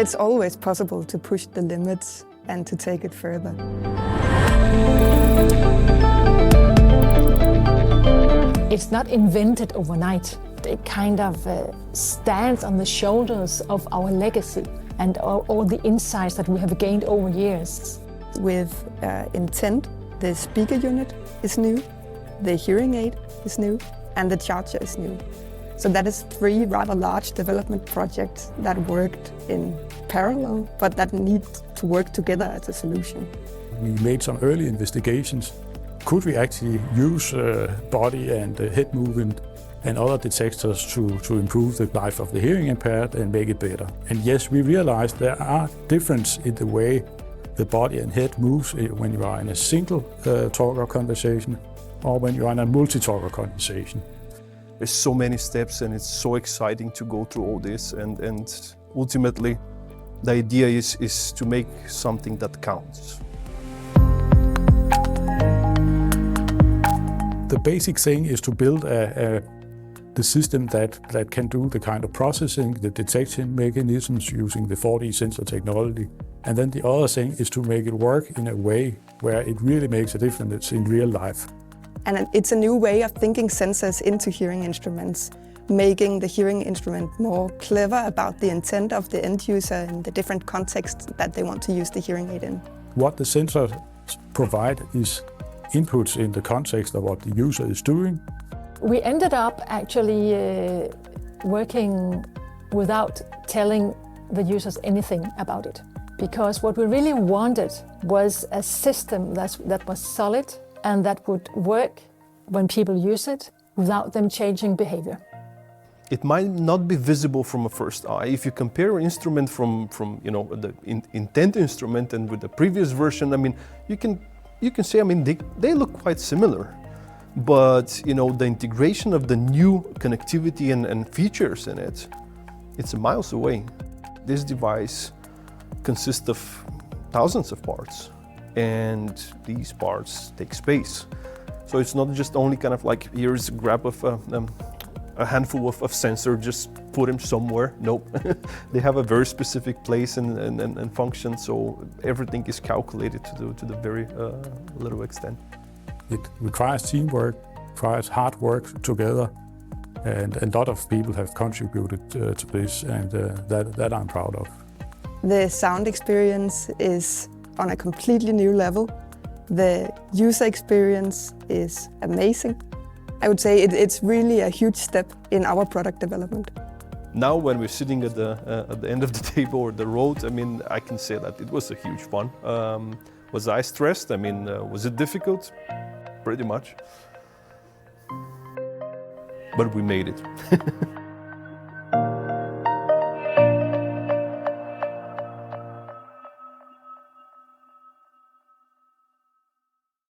It's always possible to push the limits and to take it further. It's not invented overnight. It kind of stands on the shoulders of our legacy and all the insights that we have gained over years. With Intent, the speaker unit is new, the hearing aid is new, and the charger is new. So that is 3 rather large development projects that worked in parallel, but that need to work together as a solution. We made some early investigations. Could we actually use body and head movement and other detectors to improve the life of the hearing impaired and make it better? And yes, we realized there are differences in the way the body and head moves when you are in a single talker conversation or when you are in a multi-talker conversation. There's so many steps and it's so exciting to go through all this and ultimately the idea is to make something that counts. The basic thing is to build the system that can do the kind of processing, the detection mechanisms using the 4D sensor technology. And then the other thing is to make it work in a way where it really makes a difference in real life. And it's a new way of thinking sensors into hearing instruments, making the hearing instrument more clever about the intent of the end user and the different contexts that they want to use the hearing aid in. What the sensors provide is inputs in the context of what the user is doing. We ended up actually working without telling the users anything about it. Because what we really wanted was a system that was solid and that would work when people use it without them changing behavior. It might not be visible from a first eye. If you compare an instrument from the Intent instrument and with the previous version, I mean, you can say, I mean, they look quite similar. But the integration of the new connectivity and features in it, it's miles away. This device consists of thousands of parts, and these parts take space. So it's not just only kind of like, here's a grab of a handful of sensor, just put them somewhere. Nope. They have a very specific place and function, so everything is calculated to the very little extent. It requires teamwork, requires hard work together, and a lot of people have contributed to this, and that I'm proud of. The sound experience is on a completely new level. The user experience is amazing. I would say it's really a huge step in our product development. Now when we're sitting at the end of the table or the road, I mean, I can say that it was a huge fun. Was I stressed? I mean, was it difficult? Pretty much. But we made it.